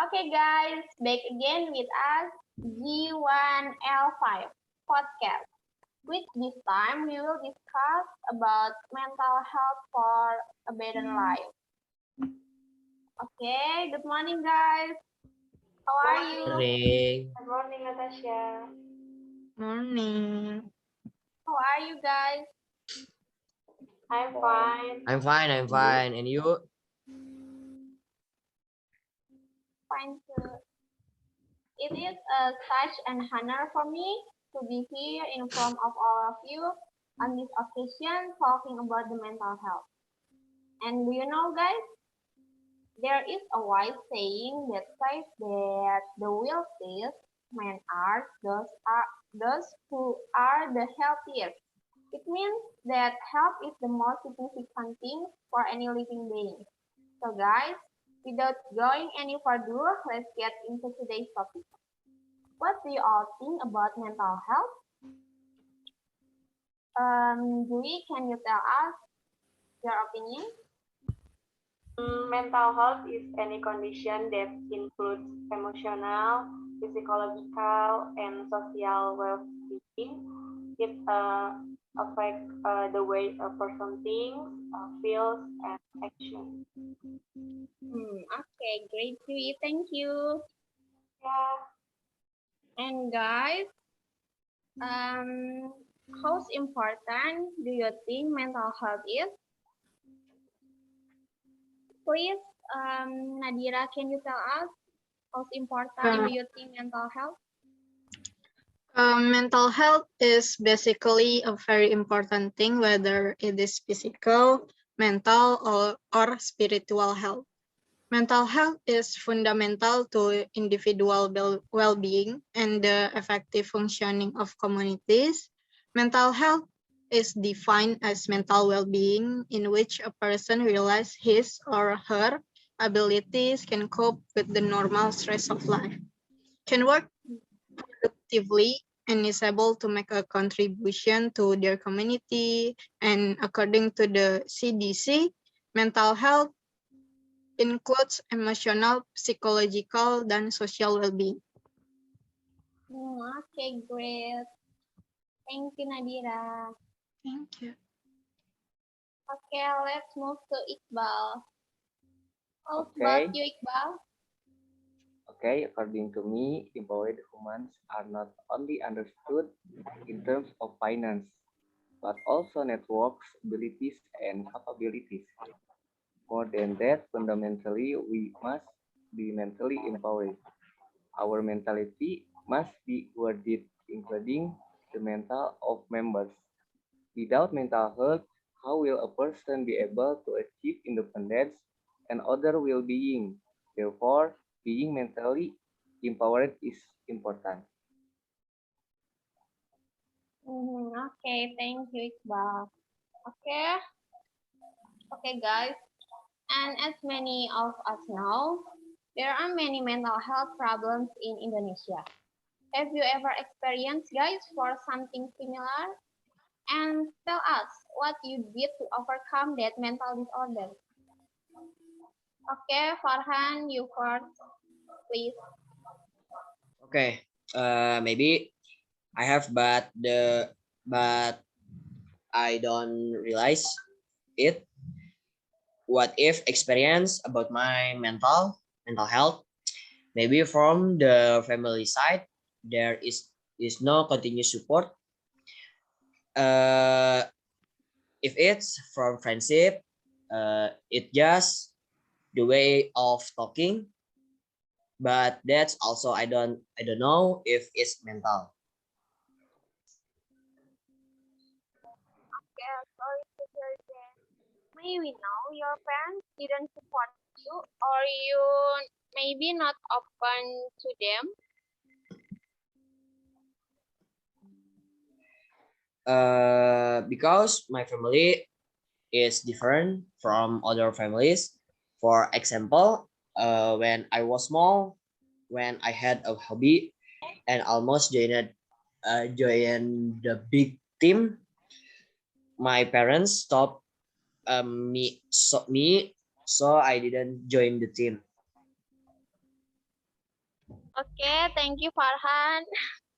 Okay, guys, back again with us, G1L5 podcast. With this time, we will discuss about mental health for a better life. Okay, good morning, guys. How are you? Morning. Good morning, Natasya. Morning. How are you guys? I'm fine. I'm fine. And you? Fine too. It is such an honor for me to be here in front of all of you on this occasion talking about the mental health. And do you know, guys? There is a wise saying that says that the will says men are those who are the healthiest. It means that health is the most significant thing for any living being. So guys, without going any further, let's get into today's topic. What do you all think about mental health? Julie, can you tell us your opinion? Mental health is any condition that includes emotional, physiological, and social well-being. It affects the way a person thinks, feels, and actions. Okay, great, Julie. Thank you. Yeah. And guys, um, how important do you think mental health is? Please, Nadira, can you tell us how important Uh, do you think mental health? Mental health is basically a very important thing, whether it is physical, mental, or spiritual health. Mental health is fundamental to individual well-being and the effective functioning of communities. Mental health is defined as mental well-being in which a person realizes his or her abilities, can cope with the normal stress of life, can work productively, and is able to make a contribution to their community. And according to the CDC, mental health includes emotional, psychological, dan social well-being. Okay, great. Thank you, Nadira. Thank you. Okay, let's move to Iqbal. How about Okay, you, Iqbal? okay. According to me, empowered humans are not only understood in terms of finance, but also networks, abilities, and capabilities. More than that, fundamentally, we must be mentally empowered. Our mentality must be worded, including the mental of members. Without mental health, how will a person be able to achieve independence and other well-being? Therefore, being mentally empowered is important. Okay, thank you, Iqbal. Okay, okay, guys. And as many of us know, there are many mental health problems in Indonesia. Have you ever experienced, guys, for something similar? And tell us what you did to overcome that mental disorder. Okay, Farhan, you first, please. Okay. Maybe I have, but I don't realize it. What if experience about my mental health? Maybe from the family side, there is no continuous support. Uh, if it's from friendship, it just the way of talking. But that's also I don't know if it's mental. Okay, sorry to hear that. Maybe now your parents didn't support you, or you maybe not open to them. Because my family is different from other families. For example, when I was small, when I had a hobby and almost joined the big team, my parents stopped me, so I didn't join the team. Okay, thank you, Farhan.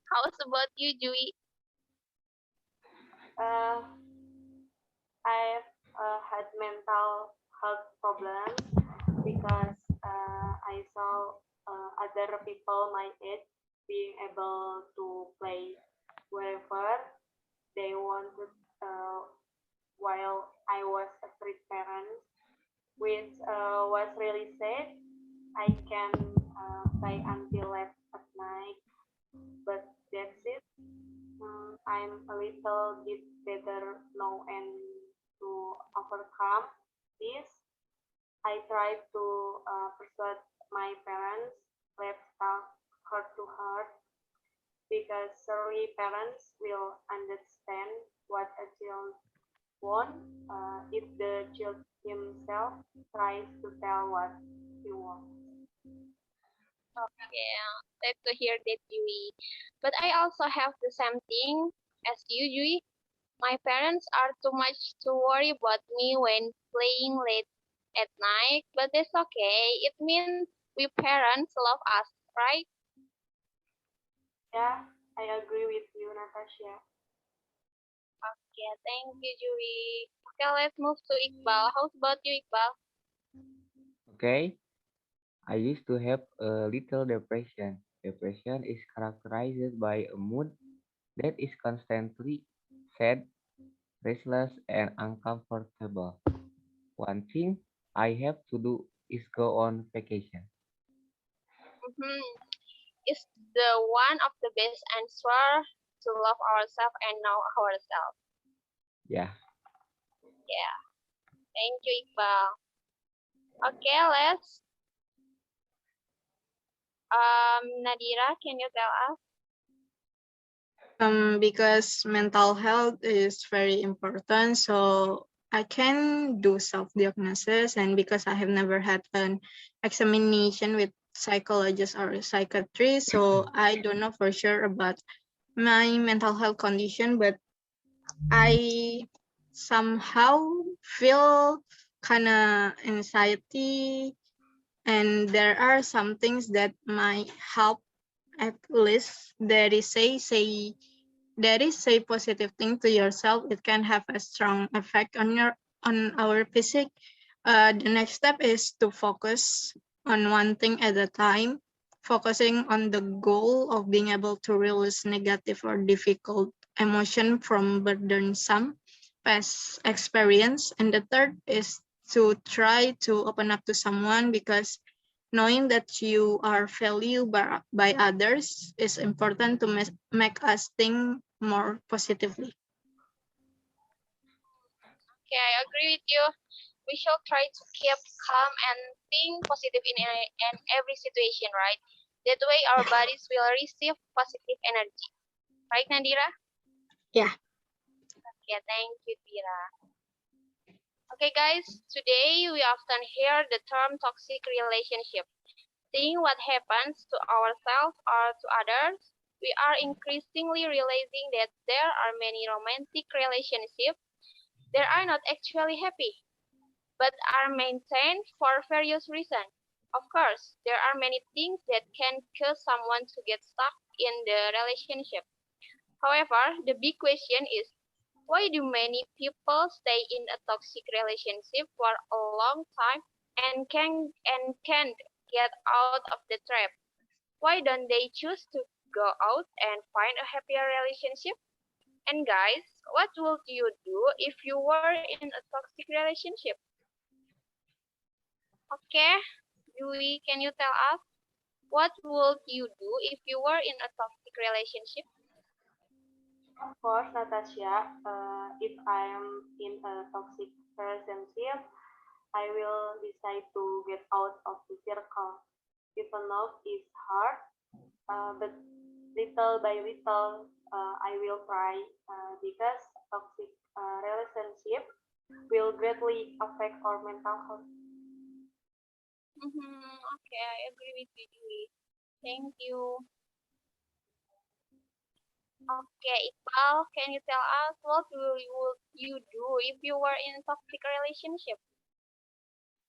How's about you, Jui? Uh, I've had mental health problems because I saw other people my age being able to play wherever they wanted while I was a strict parent, which was really sad. I can play until late at night, but that's it. I'm a little bit better now and to overcome this. I tried to persuade my parents, let's talk heart to heart, because surely parents will understand what a child wants if the child himself tries to tell what he wants. Yeah, glad to hear that, Jui. But I also have the same thing as you, Jui. My parents are too much to worry about me when playing late at night, but that's okay. It means we parents love us, right? Yeah, I agree with you, Natasha. Okay, thank you, Jui. Okay, let's move to Iqbal. How's about you, Iqbal? Okay, I used to have a little depression. Depression is characterized by a mood that is constantly sad, restless, and uncomfortable. One thing I have to do is go on vacation. Mm-hmm. It's the one of the best answer to love ourselves and know ourselves. Yeah. Yeah, thank you, Iqbal. Okay, let's. Nadira, can you tell us? Because mental health is very important, so I can do self-diagnosis, and because I have never had an examination with psychologist or psychiatrist, so I don't know for sure about my mental health condition, but I somehow feel kind of anxiety, and there are some things that might help. At least there is say positive thing to yourself. It can have a strong effect on our physique. The next step is to focus on one thing at a time, focusing on the goal of being able to release negative or difficult emotion from burdensome past experience. And the third is to try to open up to someone, because knowing that you are valued by others is important to make us think more positively. Okay, I agree with you. We should try to keep calm and think positive in every situation, right? That way our bodies will receive positive energy. Right, Nadira? Yeah. Okay, thank you, Tira. Okay, guys, today we often hear the term toxic relationship. Seeing what happens to ourselves or to others, we are increasingly realizing that there are many romantic relationships that are not actually happy, but are maintained for various reasons. Of course, there are many things that can cause someone to get stuck in the relationship. However, the big question is, why do many people stay in a toxic relationship for a long time and can't get out of the trap? Why don't they choose to go out and find a happier relationship? And guys, what would you do if you were in a toxic relationship? Okay, Yui, can you tell us what would you do if you were in a toxic relationship? Of course, Natasha, if I'm in a toxic relationship, I will decide to get out of the circle. Even though it's hard, but little by little, I will try because toxic relationship will greatly affect our mental health. Okay, I agree with you, Yui. Thank you. Okay, Iqbal, can you tell us what would you do if you were in a toxic relationship?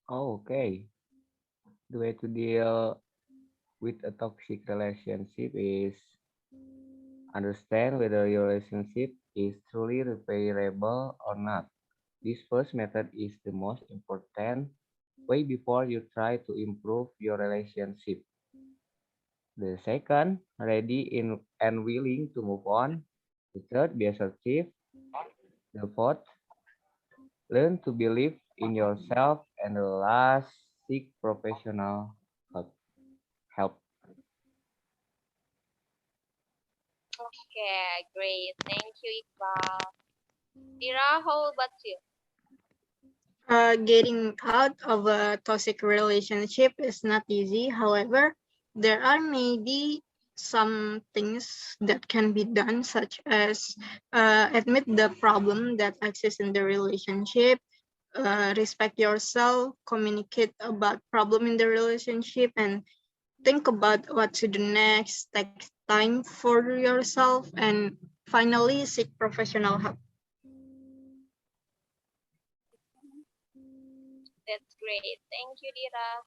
Oh, okay. The way to deal with a toxic relationship is understand whether your relationship is truly repairable or not. This first method is the most important way before you try to improve your relationship. The second, ready and willing to move on. The third, be assertive. The fourth, learn to believe in yourself. And the last, seek professional help. help. Okay, great. Thank you, Iqbal. Dira, how about you? Getting out of a toxic relationship is not easy. However, there are maybe some things that can be done, such as admit the problem that exists in the relationship, respect yourself, communicate about problem in the relationship, and think about what to do next. Take time for yourself, and finally seek professional help. That's great. Thank you, Dira.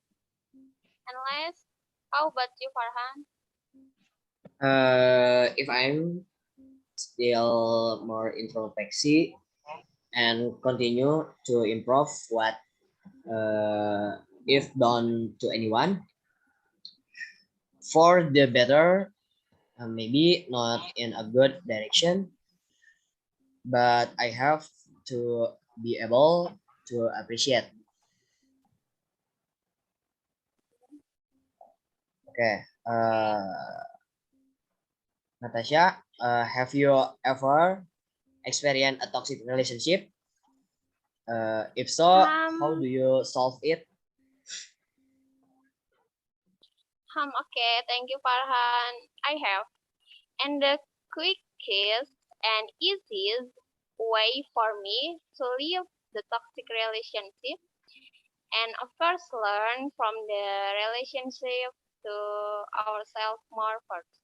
And last, how about you, Farhan? If I'm still more introspective and continue to improve what if done to anyone for the better, maybe not in a good direction, but I have to be able to appreciate. Okay, Natasha, have you ever experienced a toxic relationship? If so, how do Um, you solve it? okay, thank you, Farhan. I have. And the quickest and easiest way for me to leave the toxic relationship and of course learn from the relationship to ourselves more first.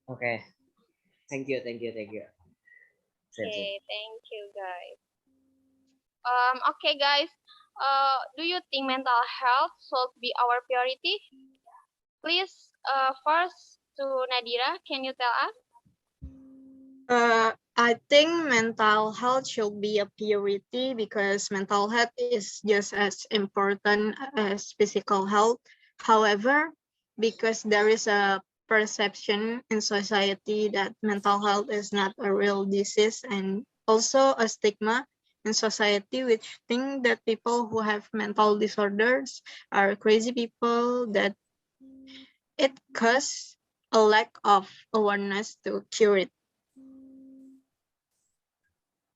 Okay, thank you. That's it. Okay, thank you guys. Okay guys, do you think mental health should be our priority? Please, first to Nadira, can you tell us? I think mental health should be a priority because mental health is just as important as physical health. However, because there is a perception in society that mental health is not a real disease, and also a stigma in society which think that people who have mental disorders are crazy people, that it causes a lack of awareness to cure it.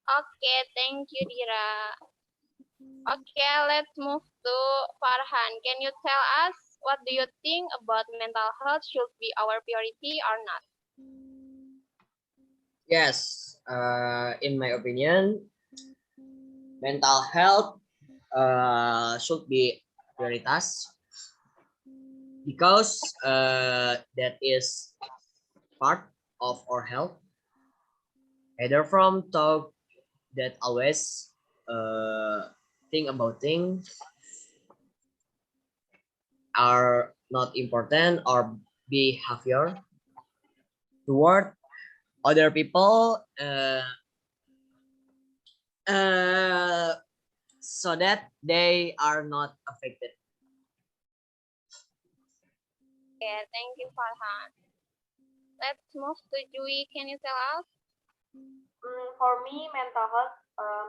Okay, thank you, Dira. Okay, let's move to Farhan. Can you tell us what do you think about mental health should be our priority or not? Yes, in my opinion, mental health should be prioritas because that is part of our health. Either from talk that always think about things are not important or behavior toward other people uh, so that they are not affected. Okay, thank you, Farhan. Let's move to Jui. Can you tell us? For me, mental health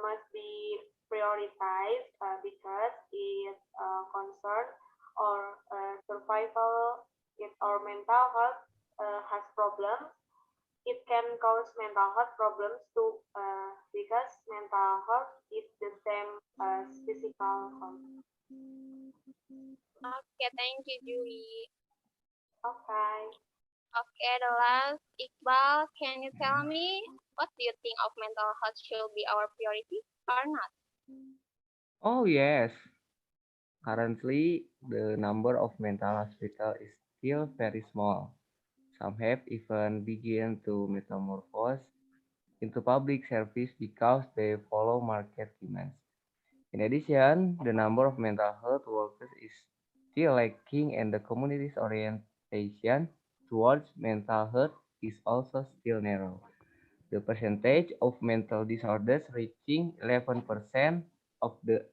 must be prioritized because it concerns or survival. If our mental health has problems, it can cause mental health problems too, because mental health is the same as physical health. Okay, thank you, Jui. Okay. Okay, the last, Iqbal, can you tell me what do you think of mental health should be our priority or not? Oh, yes. Currently, the number of mental hospitals is still very small. Some have even begun to metamorphose into public service because they follow market demands. In addition, the number of mental health workers is still lacking and the community's orientation towards mental health is also still narrow. The percentage of mental disorders reaching 11% of the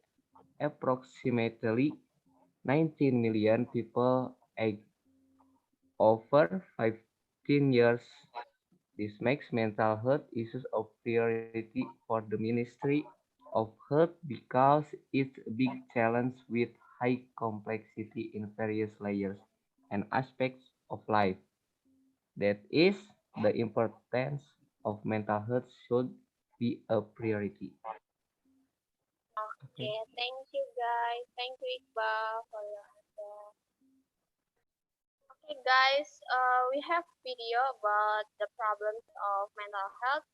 approximately 19 million people aged over 15 years. This makes mental health issues a priority for the Ministry of Health because it's a big challenge with high complexity in various layers and aspects of life. That is, the importance of mental health should be a priority. Okay. Okay, thank you guys. Thank you Iqbal for your answer. Okay guys, we have video about the problems of mental health.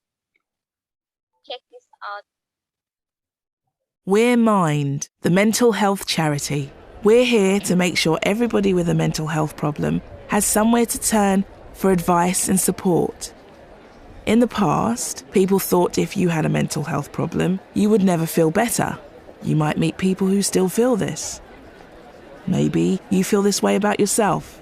Check this out. We're Mind, the mental health charity. We're here to make sure everybody with a mental health problem has somewhere to turn for advice and support. In the past, people thought if you had a mental health problem, you would never feel better. You might meet people who still feel this. Maybe you feel this way about yourself.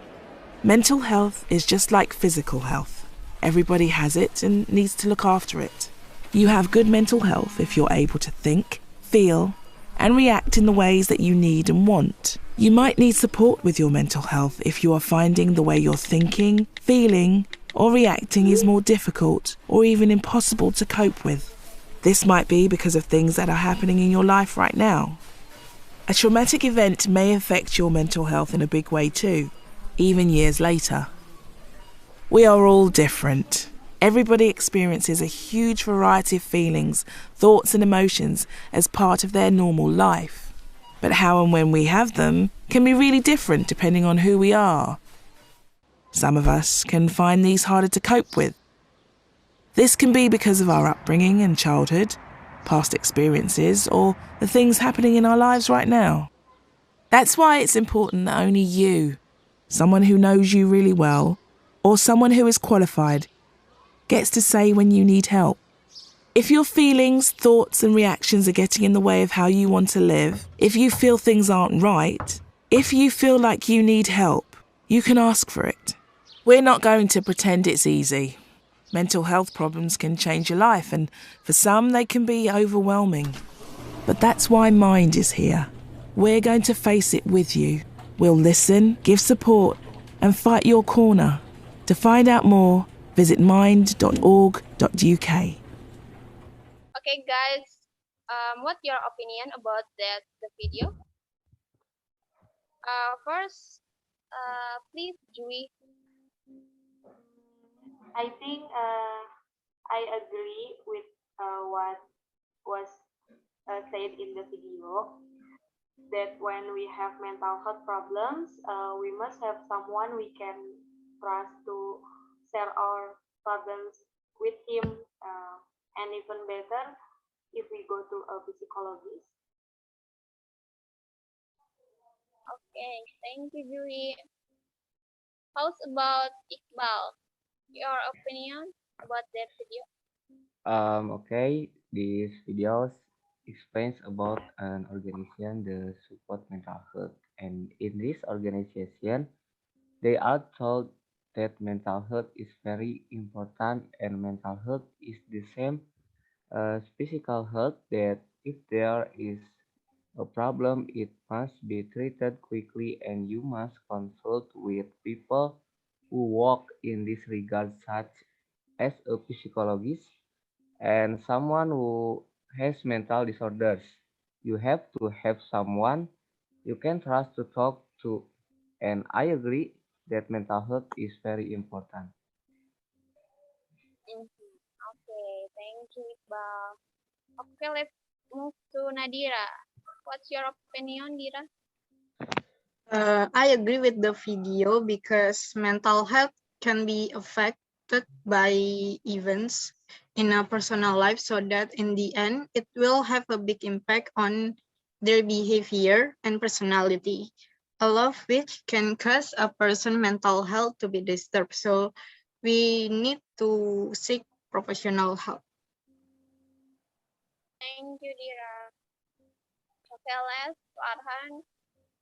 Mental health is just like physical health. Everybody has it and needs to look after it. You have good mental health if you're able to think, feel, and react in the ways that you need and want. You might need support with your mental health if you are finding the way you're thinking, feeling, or reacting is more difficult or even impossible to cope with. This might be because of things that are happening in your life right now. A traumatic event may affect your mental health in a big way too, even years later. We are all different. Everybody experiences a huge variety of feelings, thoughts and emotions as part of their normal life. But how and when we have them can be really different depending on who we are. Some of us can find these harder to cope with. This can be because of our upbringing and childhood, past experiences, or the things happening in our lives right now. That's why it's important that only you, someone who knows you really well, or someone who is qualified, gets to say when you need help. If your feelings, thoughts and reactions are getting in the way of how you want to live, if you feel things aren't right, if you feel like you need help, you can ask for it. We're not going to pretend it's easy. Mental health problems can change your life, and for some they can be overwhelming. But that's why Mind is here. We're going to face it with you. We'll listen, give support, and fight your corner. To find out more, visit mind.org.uk. Okay guys, what's your opinion about the video? First, please Jui. I think I agree with what was said in the video, that when we have mental health problems, we must have someone we can trust to share our problems with him, and even better if we go to a psychologist. Okay, thank you Jui. How's about Iqbal? Your opinion about that video? Okay, this video explains about an organization that support mental health, and in this organization, they are told that mental health is very important, and mental health is the same as physical health. That if there is a problem, it must be treated quickly, and you must consult with people who work in this regard, such as a psychologist and someone who has mental disorders. You have to have someone you can trust to talk to. And I agree that mental health is very important. Okay, thank you Iqbal. Okay, let's move to Nadira. What's your opinion, Dira? I agree with the video because mental health can be affected by events in a personal life, so that in the end it will have a big impact on their behavior and personality, all of which can cause a person's mental health to be disturbed. So we need to seek professional help. Thank you, Dira. Okay, let's Farhan.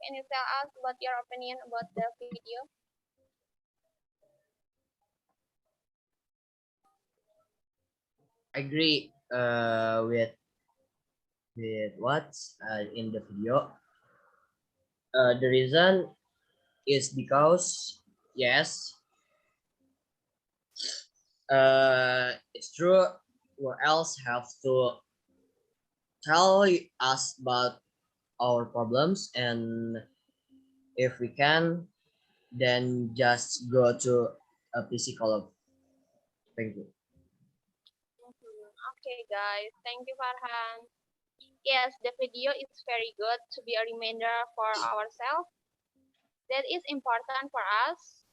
Can you tell us what your opinion about the video? I agree with what's in the video. The reason is because yes, it's true. Who else have to tell us about our problems, and if we can, then just go to a psychologist. Thank you. Okay, guys. Thank you, Farhan. Yes, the video is very good to be a reminder for ourselves that is important for us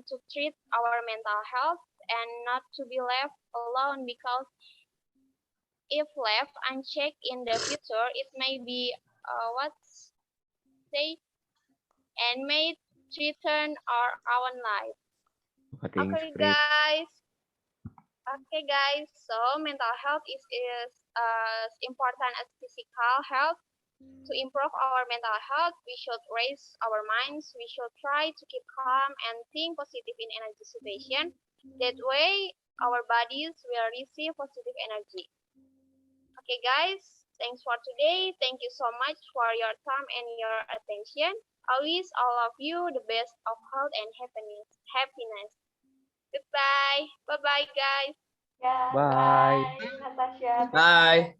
to treat our mental health and not to be left alone because if left unchecked in the future, it may be what's say and may threaten our own life. Voting Okay, script. guys. Okay, guys. So mental health is as important as physical health. To improve our mental health, we should raise our minds. We should try to keep calm and think positive in energy situation. That way, our bodies will receive positive energy. Okay, guys. Thanks for today. Thank you so much for your time and your attention. I wish all of you the best of health and happiness. Happiness. Goodbye. Bye bye, guys. Yeah, Bye. bye, Natasha. Bye.